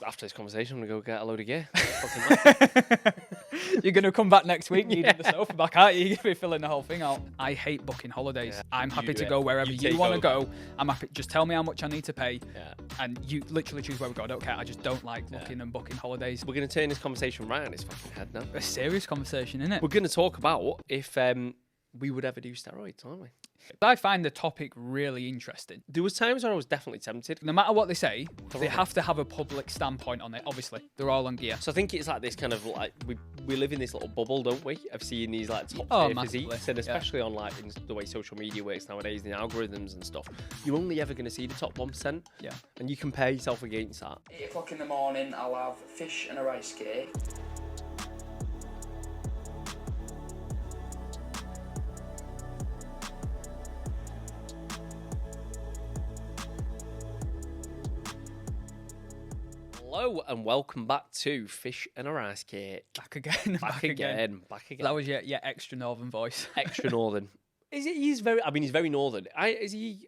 After this conversation, I'm going to go get a load of gear. Fucking You're going to come back next week needing the sofa back, aren't you? You're going to be filling the whole thing out. I hate booking holidays. Yeah, I'm happy to do go it. wherever You you take want to over. go. I'm happy. Just tell me how much I need to pay. Yeah. And you literally choose where we go. I don't care. I just don't like looking and booking holidays. We're going to turn this conversation right on its fucking head now. A serious conversation, isn't it? We're going to talk about if we would ever do steroids, aren't we? I find the topic really interesting. There was times where I was definitely tempted. No matter what they say, they have to have a public standpoint on it. Obviously, they're all on gear. So I think it's like this kind of like we live in this little bubble, don't we? Of seeing these like top tier massively, physiques, and especially on like in the way social media works nowadays, the algorithms and stuff. You're only ever going to see the top 1%. Yeah. And you compare yourself against that. 8 o'clock in the morning, I'll have fish and a rice cake. Hello and welcome back to Fish and a Rice Cake. Back again. Back again. Back again. That was your extra northern voice. Extra northern. He's very. I mean, he's very northern. Is he?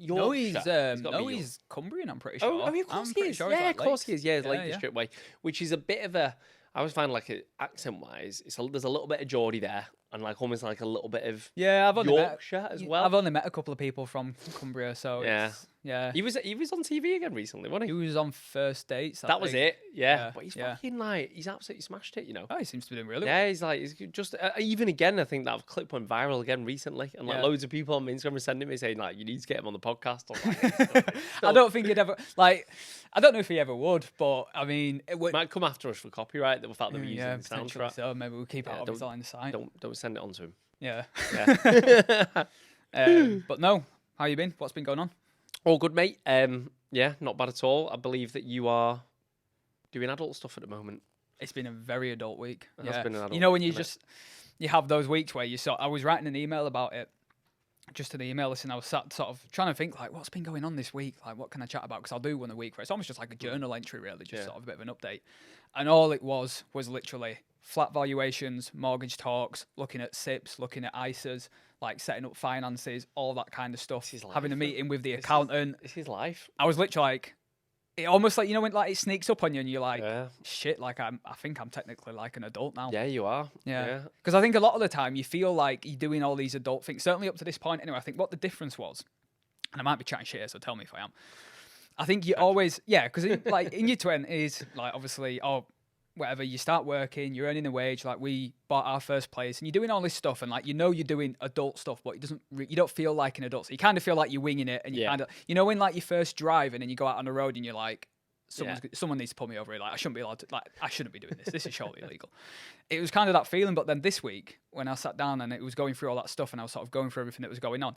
No, he's gotta be he's Cumbrian. I'm pretty sure. Oh, I mean, of course I'm he pretty is. Sure Yeah, like of course Lakes. he is. Yeah, Yeah, Lake yeah. District way, which is a bit of a. I always find like accent-wise, there's a little bit of Geordie there, and like almost like a little bit of Yeah, I've only Yorkshire as well. I've only met a couple of people from Cumbria, so Yeah. yeah. He was on TV again recently, wasn't He he? was on First Dates. I That was think. it. Yeah, Yeah, but he's yeah. fucking like he's absolutely smashed it. You know. Oh, he seems to be doing really Yeah, he's just even again. I think that clip went viral again recently, and like Yeah. loads of people on Instagram were sending me saying like, "You need to get him on the podcast." Or, like, I don't think he'd ever like. I don't know if he ever would, but I mean, it would. might come after us for copyright. The fact that we're using Yeah, the potentially soundtrack. so. Maybe we'll keep it Yeah, out of his line of sight. Don't send it on to him. Yeah. Yeah. But no, how you been? What's been going on? All good, mate. Yeah, not bad at all. I believe that you are doing adult stuff at the moment. It's been a very adult week. It has been an adult You know when week, you hasn't just you have those weeks where you I was writing an email about it, just to the email list, and I was sort of trying to think like what's been going on this week, like what can I chat about? Because I'll do one a week where it's almost just like a journal entry, really, just Yeah. sort of a bit of an update. And all it was literally flat valuations, mortgage talks, looking at SIPs, looking at ISAs, like setting up finances, all that kind of stuff. This is Having a life, meeting with the accountant. It's his life. I was literally like, it almost like, you know, when like it sneaks up on you and you're like, Yeah. shit, like I think I'm technically like an adult now. Yeah, you are. Yeah. Because I think a lot of the time you feel like you're doing all these adult things, certainly up to this point anyway. I think what the difference was, and I might be chatting shit here, so tell me if I am. I think you always, because like in your 20s, like obviously, whatever, you start working, you're earning a wage, like we bought our first place and you're doing all this stuff and like, you know, you're doing adult stuff, but you don't feel like an adult. So you kind of feel like you're winging it and you Yeah. kind of, you know, when like you first drive and then you go out on the road and you're like, Yeah. someone needs to pull me over here. Like I shouldn't be allowed to, like I shouldn't be doing this. This is surely illegal. It was kind of that feeling. But then this week when I sat down and it was going through all that stuff and I was sort of going through everything that was going on,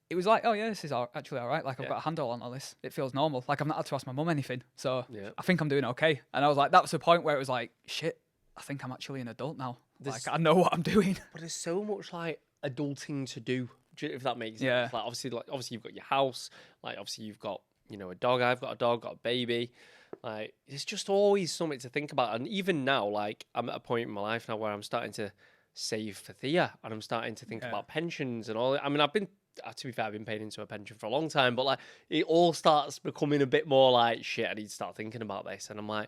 it was like, oh yeah, this is actually all right. Like I've got a handle on all this. It feels normal. Like I've not had to ask my mum anything. So Yeah. I think I'm doing okay. And I was like, that was the point where it was like, shit, I think I'm actually an adult now. Like I know what I'm doing. But there's so much like adulting to do, if that makes sense. Yeah. Like obviously you've got your house. Like obviously you've got, you know, a dog. I've got a dog, got a baby. Like it's just always something to think about. And even now, like I'm at a point in my life now where I'm starting to save for Thea and I'm starting to think about pensions and all. I mean, to be fair, I've been paying into a pension for a long time, but like it all starts becoming a bit more like shit. I need to start thinking about this, and I'm like,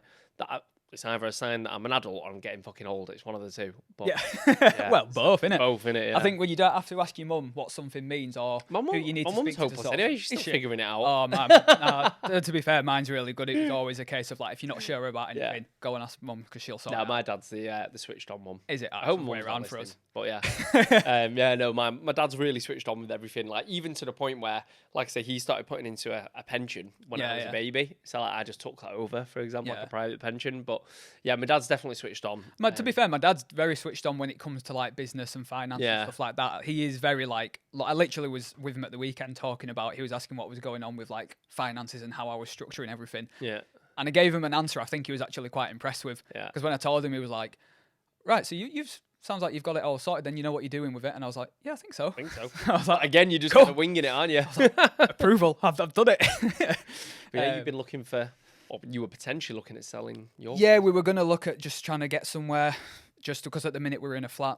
it's either a sign that I'm an adult or I'm getting fucking old. It's one of the two. But, Yeah. Well, both, innit? both in it. Yeah. I think when you don't have to ask your mum what something means or who you need to mum's speak to hopeless sort of- anyway. She's Is still she? figuring it out. Oh man, nah, to be fair, mine's really good. It was always a case of like, if you're not sure about anything, Yeah. go and ask mum because she'll sort it No, out. my dad's the switched on mum. Is it? I hope It's the way mum's around not for listening, us. but yeah, yeah, no, my dad's really switched on with everything. Like even to the point where, like I say, he started putting into a pension when I was a baby. So like, I just took that over, for example, like a private pension. But yeah, my dad's definitely switched on. To be fair, my dad's very switched on when it comes to like business and finance Yeah. and stuff like that. He is very like I literally was with him at the weekend talking about. He was asking what was going on with like finances and how I was structuring everything. Yeah. And I gave him an answer I think he was actually quite impressed with. Yeah. Because when I told him, he was like, right, so you've sounds like you've got it all sorted, then you know what you're doing with it. And I was like, yeah, I think so. I think so. I was like, Again, you're just Cool. kind of winging it, aren't you? approval, I've done it. But yeah, you've been looking for, or you were potentially looking at selling your. Yeah, we were going to look at just trying to get somewhere, just because at the minute we're in a flat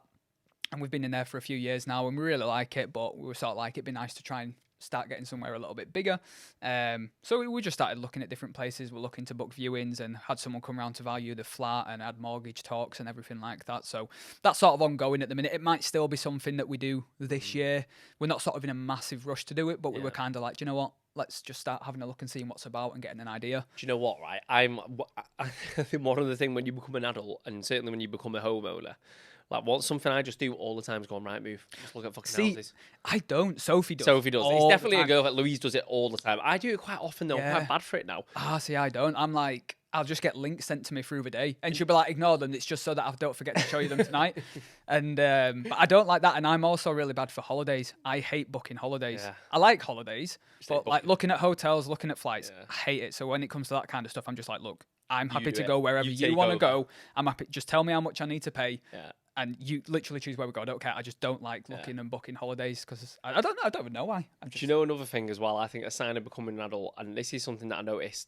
and we've been in there for a few years now and we really like it, but we were sort of like, it'd be nice to try and start getting somewhere a little bit bigger. So we just started looking at different places. We're looking to book viewings and had someone come around to value the flat and had mortgage talks and everything like that. So that's sort of ongoing at the minute. It might still be something that we do this year. We're not sort of in a massive rush to do it, but we were kind of like, do you know what? Let's just start having a look and seeing what's about and getting an idea. Do you know what, right? I think one of the things when you become an adult, and certainly when you become a homeowner, like what's something I just do all the time is go on Rightmove. Just look at fucking houses. I don't. Sophie does. Sophie does. It's definitely a girl that Louise does it all the time. I do it quite often though. I'm quite bad for it now. See, I don't. I'm like, I'll just get links sent to me through the day, and she'll be like, ignore them. It's just so that I don't forget to show you them tonight. And but I don't like that. And I'm also really bad for holidays. I hate booking holidays. Yeah. I like holidays, but like looking at hotels, looking at flights, I hate it. So when it comes to that kind of stuff, I'm just like, look, I'm happy to go wherever you want to go. I'm happy. Just tell me how much I need to pay. Yeah. And you literally choose where we go. I don't care. I just don't like looking and booking holidays because I don't even know why. Do you know another thing as well? I think a sign of becoming an adult, and this is something that I noticed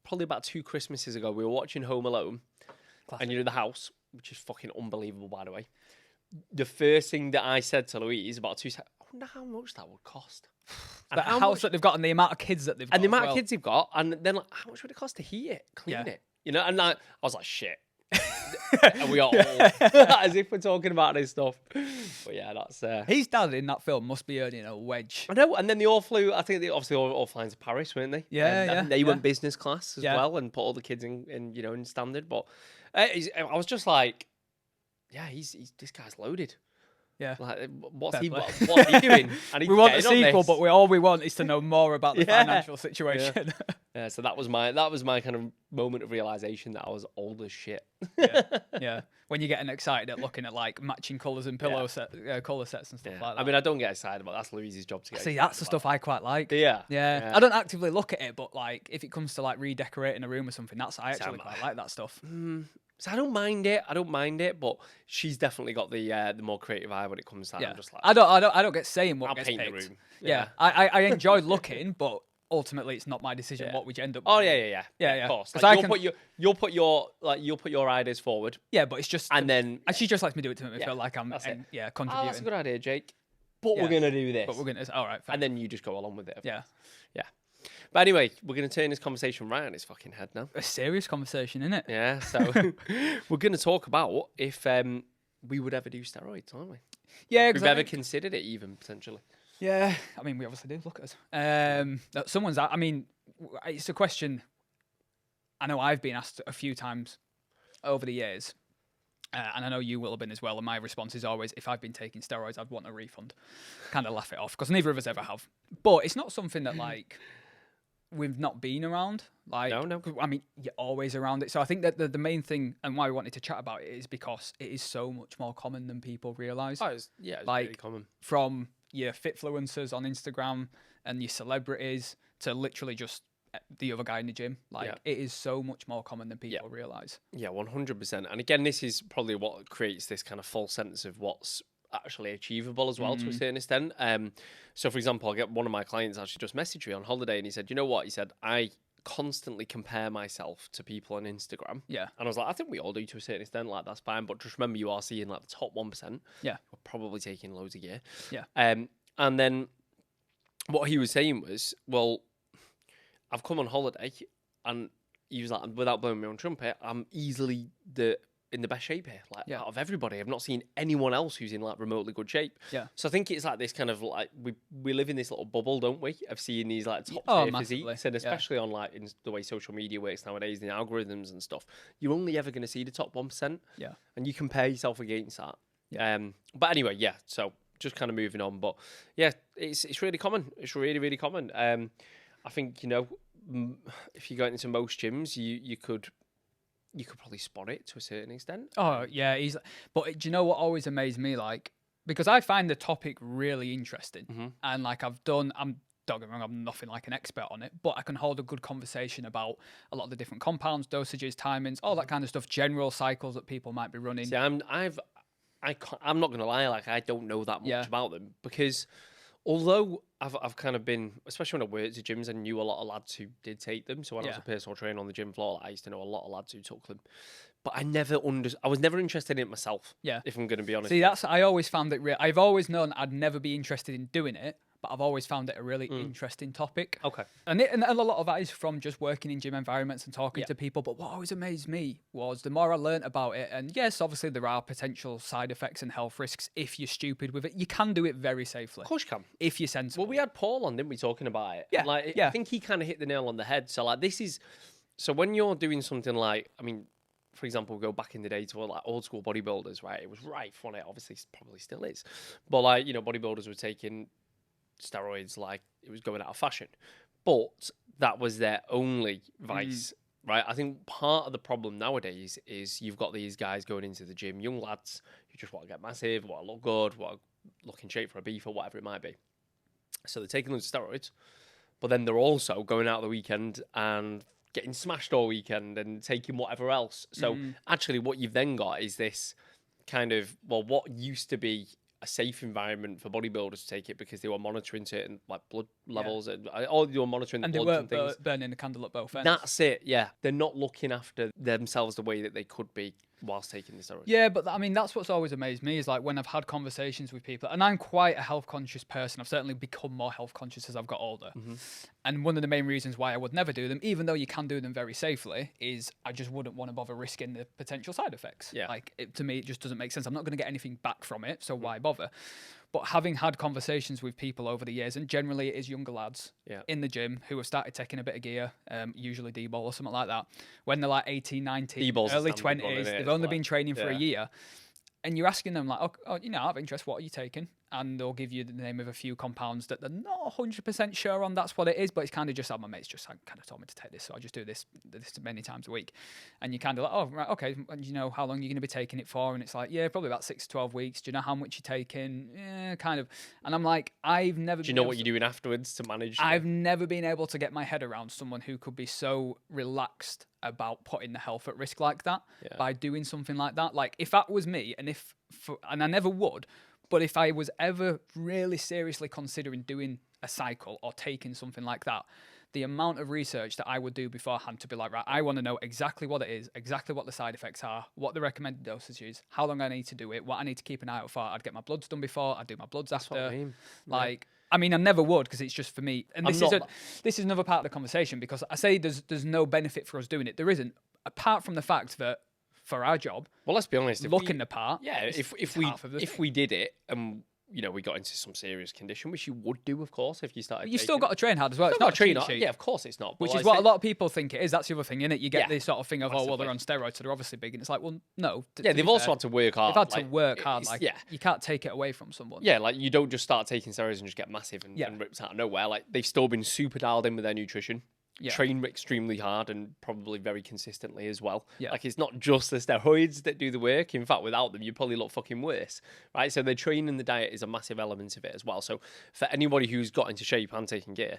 probably about 2 Christmases ago. We were watching Home Alone, and the house, which is fucking unbelievable, by the way. The first thing that I said to Louise about 2 seconds, I wonder how much that would cost. And how house that they've got and the amount of kids that they've got. And the amount of kids they've got, and then like, how much would it cost to heat it, clean it? You know, and like, I was like, shit. And we are all as if we're talking about this stuff. But yeah, that's his dad in that film must be earning a wedge. I know, and then they all flew. I think they obviously all flying to Paris, weren't they? Yeah, They went business class as well, and put all the kids in standard. But I was just like, yeah, he's this guy's loaded. Yeah, like what's he doing? We want a sequel, but all we want is to know more about the financial situation. Yeah, so that was my kind of moment of realization that I was old as shit. Yeah. When you're getting excited at looking at like matching colours and color sets and stuff like that. I mean, I don't get excited about that's Louise's job to get. See, that's the stuff I quite like. Yeah. I don't actively look at it, but like if it comes to like redecorating a room or something, I actually quite like that stuff. So I don't mind it, but she's definitely got the more creative eye when it comes to that. Yeah. I'm just like, I don't get saying what I'll gets paint picked. the room. Yeah. I enjoy looking, but ultimately it's not my decision what we end up with. Oh yeah. Of course. Like, you'll put your ideas forward. Yeah, but it's just and she just lets me do it to me. I feel like I'm contributing. Oh, that's a good idea, Jake. But we're gonna do this. But we're gonna all right. Fair. And then you just go along with it. Yeah. But anyway, we're going to turn this conversation right on its fucking head now. A serious conversation, isn't it? Yeah, so we're going to talk about if we would ever do steroids, aren't we? Yeah, if we've ever considered it even, potentially. Yeah, I mean, we obviously do. Look at us. I mean, it's a question I know I've been asked a few times over the years. And I know you will have been as well. And my response is always, if I've been taking steroids, I'd want a refund. Kind of laugh it off because neither of us ever have. But it's not something that like we've not been around. Like, no. I mean, you're always around it. So I think that the main thing and why we wanted to chat about it is because it is so much more common than people realise. Oh, it's like, really common. From your fitfluencers on Instagram and your celebrities to literally just the other guy in the gym. It is so much more common than people realise. Yeah, 100%. And again, this is probably what creates this kind of false sense of what's actually achievable as well to a certain extent. So for example, I get one of my clients actually just messaged me on holiday and he said, you know what? He said, I constantly compare myself to people on Instagram. Yeah. And I was like, I think we all do to a certain extent, like that's fine. But just remember you are seeing like the top 1%. Yeah. We're probably taking loads of gear. Yeah. And then what he was saying was, well, I've come on holiday and he was like, without blowing my own trumpet, I'm easily in the best shape here. Out of everybody, I've not seen anyone else who's in like remotely good shape. Yeah. So I think it's like this kind of like we live in this little bubble, don't we? Of seeing these like top tier physiques, and especially on like in the way social media works nowadays, the algorithms and stuff. You're only ever going to see the top 1%. Yeah. And you compare yourself against that. Yeah. But anyway, so just kind of moving on. But yeah, it's really common. It's really, really common. I think, if you go into most gyms, you could probably spot it to a certain extent. Oh, yeah. But do you know what always amazed me? Like, because I find the topic really interesting. And like don't get me wrong, I'm nothing like an expert on it, but I can hold a good conversation about a lot of the different compounds, dosages, timings, all that kind of stuff, general cycles that people might be running. See, I'm not going to lie, like I don't know that much about them because although I've kind of been, especially when I worked at gyms, I knew a lot of lads who did take them. So when I was a personal trainer on the gym floor, I used to know a lot of lads who took them. But I was never interested in it myself. Yeah. If I'm going to be honest. See, I always found it real. I've always known I'd never be interested in doing it, but but I've always found it a really interesting topic. Okay. And a lot of that is from just working in gym environments and talking to people. But what always amazed me was the more I learnt about it, and yes, obviously there are potential side effects and health risks if you're stupid with it. You can do it very safely. Of course you can. If you're sensible. Well, we had Paul on, didn't we, talking about it? Yeah, Like, yeah. I think he kind of hit the nail on the head. So, like, this is... So when you're doing something like... I mean, for example, go back in the day to like old school bodybuilders, right? It was rife on it. Obviously, probably still is. But, like, you know, bodybuilders were taking steroids like it was going out of fashion. But that was their only vice, right? I think part of the problem nowadays is you've got these guys going into the gym, young lads who just want to get massive, want to look good, want to look in shape for a beef or whatever it might be. So they're taking those steroids, but then they're also going out the weekend and getting smashed all weekend and taking whatever else. So actually what you've then got is this kind of, well, what used to be a safe environment for bodybuilders to take it because they were monitoring certain like blood levels and all they were monitoring the and blood they and things. weren't burning the candle at both ends. That's it, yeah. They're not looking after themselves the way that they could be whilst taking the steroids. Yeah, but I mean, that's what's always amazed me is like when I've had conversations with people, and I'm quite a health conscious person. I've certainly become more health conscious as I've got older. And one of the main reasons why I would never do them, even though you can do them very safely, is I just wouldn't want to bother risking the potential side effects. Yeah. Like, to me, it just doesn't make sense. I'm not going to get anything back from it, so why bother? But having had conversations with people over the years, and generally it is younger lads in the gym who have started taking a bit of gear, usually D-ball or something like that, when they're like 18, 19, D-ball's early a standard one, 20s, isn't it? they've It's only like- been training for a yeah. year, and you're asking them like, oh, you know, out of interest, what are you taking? And they'll give you the name of a few compounds that they're not 100% sure on that's what it is, but it's kind of just, my mate's just kind of told me to take this, so I just do this many times a week. And you're kind of like, oh, right, okay, and you know how long you're going to be taking it for? And it's like, yeah, probably about 6 to 12 weeks. Do you know how much you're taking? Yeah, kind of. And I'm like, I've never Do you know what you're doing afterwards to manage? I've never been able to get my head around someone who could be so relaxed about putting the health at risk like that by doing something like that. Like, if that was me, and and I never would, but if I was ever really seriously considering doing a cycle or taking something like that, the amount of research that I would do beforehand to be like, right, I want to know exactly what it is, exactly what the side effects are, what the recommended dosage is, how long I need to do it, what I need to keep an eye out for. I'd get my bloods done before, I'd do my bloods That's what after. I mean. Like, I mean, I never would because it's just for me. And this is another part of the conversation because I say there's no benefit for us doing it. There isn't, apart from the fact that for our job, Well, let's be honest. looking the part. Yeah, if half of the thing. we did it and you know we got into some serious condition, which you would do, of course, if you started. You still got to train hard as well. It's Still not got to train a cheat hard. sheet. Yeah, of course it's not. Which but is like what I a lot of people think it is. That's the other thing, isn't it? You get Yeah. this sort of thing of, oh, well, they're Massively. on steroids, so they're obviously big. And it's like, well, no. Yeah, to they've be also fair, had to work hard. They've had to like, work hard. it's- Like, yeah, you can't take it away from someone. yeah, like you don't just start taking steroids and just get massive and, Yeah. and ripped out of nowhere. Like they've still been super dialed in with their nutrition. Yeah. Train extremely hard and probably very consistently as well. Yeah. Like it's not just the steroids that do the work. In fact, without them, you probably look fucking worse, right? So the training and the diet is a massive element of it as well. So for anybody who's got into shape and taking gear,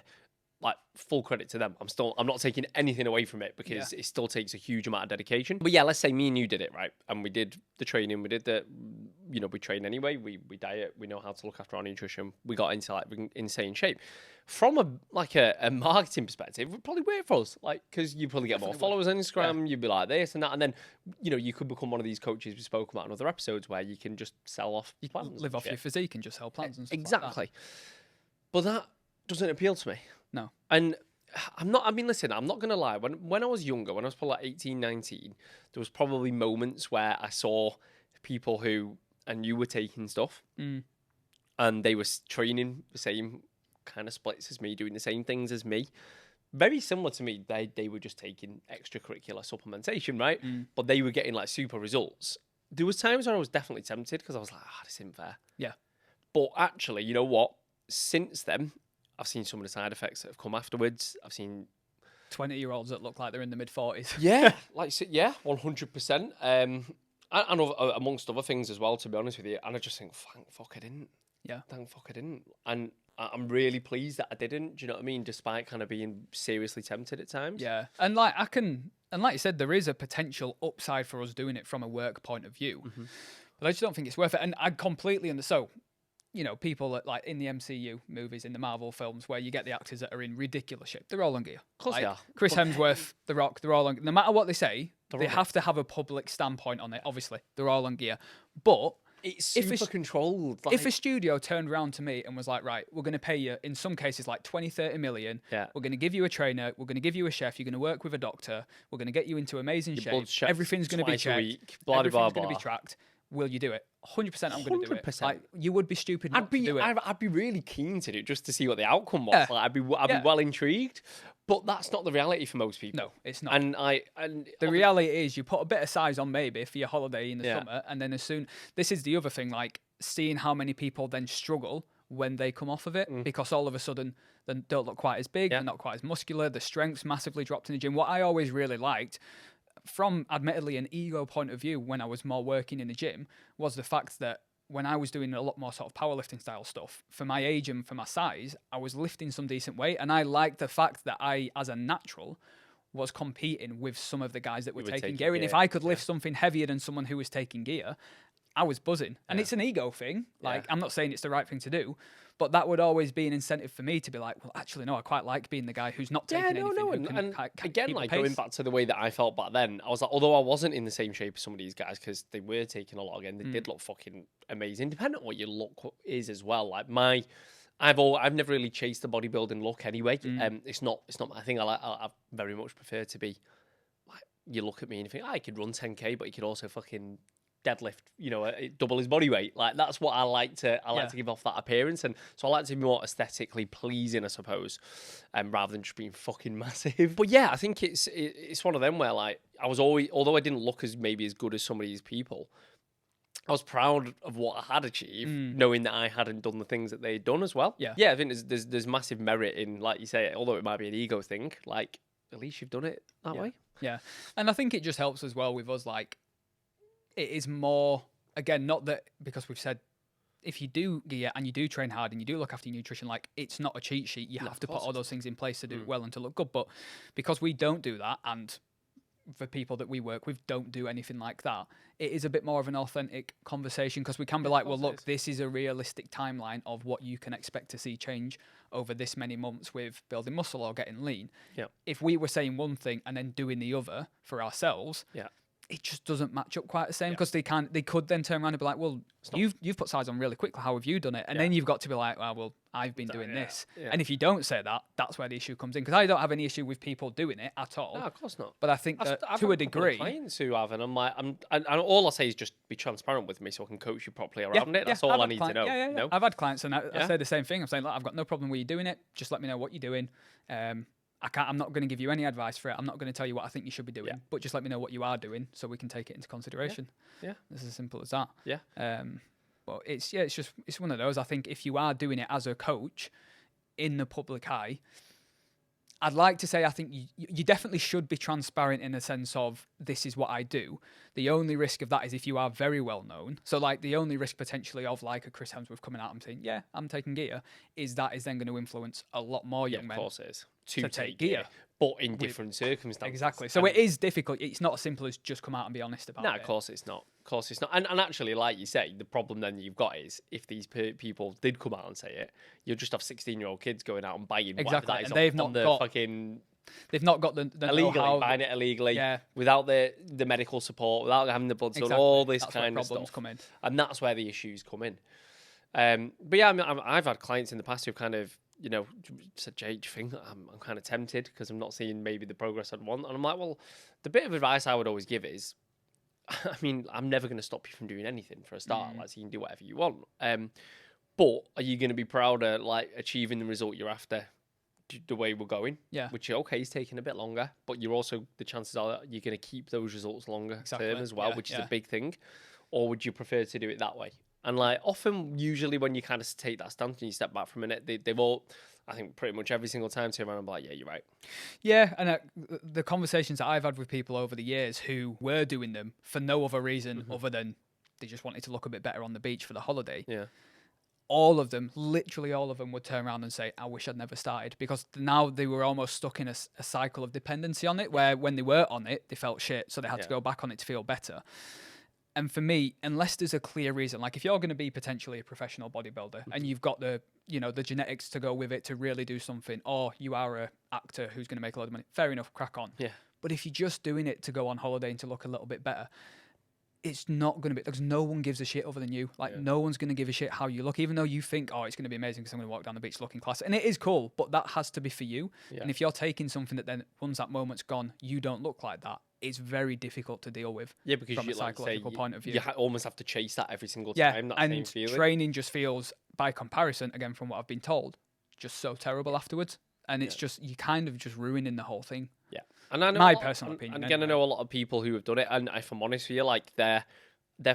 like full credit to them. I'm not taking anything away from it because it still takes a huge amount of dedication. But yeah, let's say me and you did it, right? And we did the training, we train anyway, we diet, we know how to look after our nutrition. We got into like insane shape. From a marketing perspective, it would probably work for us, like because you probably get more followers on Instagram. You'd be like this and that, and then you could become one of these coaches we spoke about in other episodes where you can just sell off plans, Live and off shit. your physique and just sell plans and stuff Exactly. like But that doesn't appeal to me. that. No. And I'm not going to lie. When I was younger, when I was probably like 18, 19, there was probably moments where I saw people who I knew were taking stuff and they were training the same kind of splits as me, doing the same things as me. Very similar to me. They were just taking extracurricular supplementation, right? But they were getting like super results. There was times where I was definitely tempted because I was like, this isn't fair. Yeah. But actually, you know what? Since then, I've seen some of the side effects that have come afterwards. I've seen 20-year-olds that look like they're in the mid-40s. Yeah, 100%. And amongst other things as well, to be honest with you. And I just think, thank fuck I didn't. Yeah. Thank fuck I didn't. And I'm really pleased that I didn't. Do you know what I mean? Despite kind of being seriously tempted at times. Yeah. And like you said, there is a potential upside for us doing it from a work point of view. But I just don't think it's worth it. And I completely understand. So, people that like in the MCU movies, in the Marvel films, where you get the actors that are in ridiculous shape, they're all on gear. Of course they are. Chris Hemsworth, The Rock, they're all on. No matter what they say, they on have to have a public standpoint on it. Obviously, they're all on gear. But It's If a super sh- controlled. if a studio turned around to me and was like, right, we're going to pay you, in some cases, like 20, 30 million. Yeah. We're going to give you a trainer. We're going to give you a chef. You're going to work with a doctor. We're going to get you into amazing shape. blood's checked Everything's going to be twice a checked. week, blah, blah, Everything's blah, going to be blah. tracked. Will you do it? 100% I'm going to do it. 100%. Like, you would be stupid not to do it. I'd be really keen to do it just to see what the outcome was. Yeah. Like, I'd be well intrigued, but that's not the reality for most people. No, it's not. And The reality is you put a bit of size on maybe for your holiday in the Yeah. summer, and then this is the other thing, like seeing how many people then struggle when they come off of it because all of a sudden they don't look quite as big, Yeah. they're not quite as muscular, the strength's massively dropped in the gym. What I always really liked, from admittedly an ego point of view when I was more working in the gym, was the fact that when I was doing a lot more sort of powerlifting style stuff, for my age and for my size, I was lifting some decent weight. And I liked the fact that I, as a natural, was competing with some of the guys that were taking gear. And if I could lift something heavier than someone who was taking gear, I was buzzing. And it's an ego thing. Like, I'm not saying it's the right thing to do, but that would always be an incentive for me to be like, well, actually, no, I quite like being the guy who's not taking anything. And Can again, keep like the going pace. back to the way that I felt back then, I was like, although I wasn't in the same shape as some of these guys because they were taking a lot again, they did look fucking amazing. Depending on what your look is as well. Like I've never really chased the bodybuilding look anyway. It's not my thing. I very much prefer to be like, you look at me and you think, I could run 10K, but you could also fucking deadlift, double his body weight. Like that's what I like to give off that appearance, and so I like to be more aesthetically pleasing, I suppose, rather than just being fucking massive. But yeah, I think it's one of them where like I was always, although I didn't look as good as some of these people, I was proud of what I had achieved, knowing that I hadn't done the things that they'd done as well. Yeah. I think there's massive merit in, like you say, although it might be an ego thing, like at least you've done it that way. Yeah, and I think it just helps as well with us, like, it is more, again, not that, because we've said if you do gear and you do train hard and you do look after your nutrition, like it's not a cheat sheet. You have to put all those things in place to do well and to look good. But because we don't do that, and the people that we work with don't do anything like that, it is a bit more of an authentic conversation because we can be like, well, look, this is a realistic timeline of what you can expect to see change over this many months with building muscle or getting lean. Yeah. If we were saying one thing and then doing the other for ourselves, it just doesn't match up quite the same because they could then turn around and be like, well, you've put size on really quickly. How have you done it? And then you've got to be like, well, I've been doing this. Yeah. And if you don't say that, that's where the issue comes in. Because I don't have any issue with people doing it at all. No, of course not. But I think that I've to got a degree, clients who have, and I'm like, and all I say is just be transparent with me so I can coach you properly around it. That's all I need to know. Yeah. No? I've had clients and I say the same thing. I'm saying, look, I've got no problem with you doing it. Just let me know what you're doing. I'm not going to give you any advice for it. I'm not going to tell you what I think you should be doing, but just let me know what you are doing so we can take it into consideration. Yeah. It's as simple as that. Yeah. Well, it's one of those. I think if you are doing it as a coach in the public eye, I'd like to say I think you definitely should be transparent in the sense of this is what I do. The only risk of that is if you are very well known. So like the only risk potentially of like a Chris Hemsworth coming out and saying, yeah, I'm taking gear, is that is then going to influence a lot more young men. Of course it is. To take gear. But in different circumstances. Exactly. So it is difficult. It's not as simple as just come out and be honest about it. No, of course it's not. Of course it's not. And actually, like you say, the problem then you've got is if these people did come out and say it, you'll just have 16-year-old kids going out and buying whatever that is and they've not got fucking... They've not got the illegally, know-how. buying it illegally, without the medical support, without having the blood done, all this kind of stuff. Come in. And that's where the issues come in. But yeah, I mean, I've had clients in the past who've kind of, said, Jay, do you think I'm kind of tempted because I'm not seeing maybe the progress I'd want? And I'm like, well, the bit of advice I would always give is, I mean, I'm never going to stop you from doing anything for a start. Like, so you can do whatever you want. But are you going to be prouder, like, achieving the result you're after the way we're going? Yeah. Which, okay, is taking a bit longer, but you're also, the chances are that you're going to keep those results longer term as well, which is a big thing. Or would you prefer to do it that way? And like often, usually when you kind of take that stance and you step back from a minute, they've all, I think pretty much every single time turn around and be like, yeah, you're right. Yeah, and the conversations that I've had with people over the years who were doing them for no other reason other than they just wanted to look a bit better on the beach for the holiday. Yeah. All of them, literally all of them would turn around and say, I wish I'd never started, because now they were almost stuck in a cycle of dependency on it, where when they were on it, they felt shit, so they had to go back on it to feel better. And for me, unless there's a clear reason, like if you're going to be potentially a professional bodybuilder and you've got the genetics to go with it to really do something, or you are a actor who's going to make a lot of money, fair enough, crack on. Yeah. But if you're just doing it to go on holiday and to look a little bit better, it's not going to be, because no one gives a shit other than you. Like, no one's going to give a shit how you look, even though you think, oh, it's going to be amazing because I'm going to walk down the beach looking class. And it is cool, but that has to be for you. Yeah. And if you're taking something that then, once that moment's gone, you don't look like that, it's very difficult to deal with. Yeah, because from you, a psychological point of view. You almost have to chase that every single Yeah, time, that and same feeling. training just feels, by comparison, again, from what I've been told, just so terrible afterwards. And it's just, you kind of just ruining the whole thing. Yeah. And I know My personal opinion. And again, I know a lot of people who have done it, and if I'm honest with you, like, their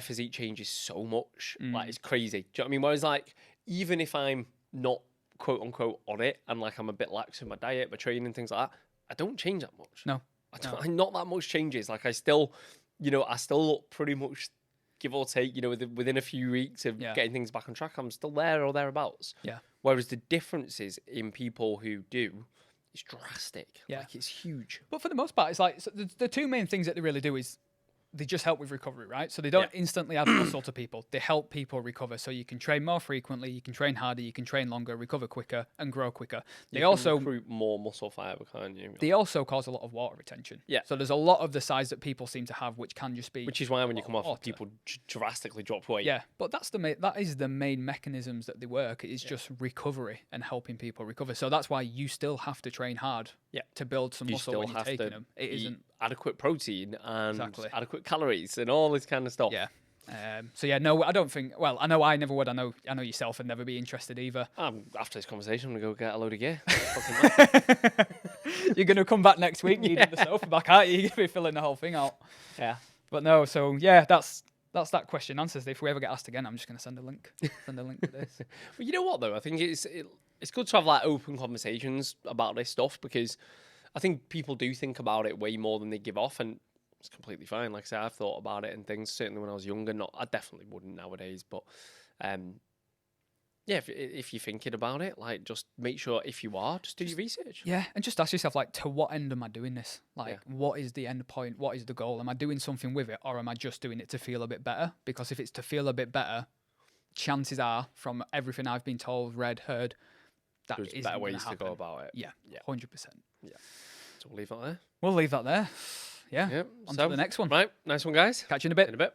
physique changes so much. Like, it's crazy. Do you know what I mean? Whereas, like, even if I'm not quote unquote on it and like I'm a bit lax in my diet, my training, things like that, I don't change that much. No. Not that much changes. Like, I still look pretty much, give or take, within a few weeks of getting things back on track, I'm still there or thereabouts. Yeah. Whereas the differences in people who do is drastic. Yeah. Like, it's huge. But for the most part, it's like, so the two main things that they really do is they just help with recovery, right? So they don't instantly add muscle to people. They help people recover. So you can train more frequently, you can train harder, you can train longer, recover quicker, and grow quicker. They You also can recruit more muscle fiber, can't you? They also cause a lot of water retention. Yeah. So there's a lot of the size that people seem to have, which can just be. Which is why when you come off, water. people drastically drop weight. Yeah, but that is the main mechanisms that they work. It is just recovery and helping people recover. So that's why you still have to train hard. Yeah. To build some You muscle still when you're have taking to them. It eat isn't adequate protein and Exactly. adequate calories and all this kind of stuff. Yeah. So yeah, no, I don't think. Well, I know I never would. I know yourself would never be interested either. After this conversation, I'm gonna go get a load of gear. Fucking mad. You're gonna come back next week, needing the sofa back, aren't you? You're gonna be filling the whole thing out. Yeah. But no, so yeah, that's that question answered. If we ever get asked again, I'm just gonna send a link. Send a link to this. Well, you know what though? I think it's good to have like open conversations about this stuff, because I think people do think about it way more than they give off, and it's completely fine. Like I said, I've thought about it and things. Certainly when I was younger, I definitely wouldn't nowadays. But yeah, if you're thinking about it, like, just make sure, if you are, just do your research. Yeah, and just ask yourself, like, to what end am I doing this? Like, what is the end point? What is the goal? Am I doing something with it, or am I just doing it to feel a bit better? Because if it's to feel a bit better, chances are, from everything I've been told, read, heard, that There's better ways to go about it. Yeah, 100%. Yeah. So we'll leave that there. We'll leave that there. Yeah. Yep. On to the next one. Right. Nice one, guys. Catch you in a bit. In a bit.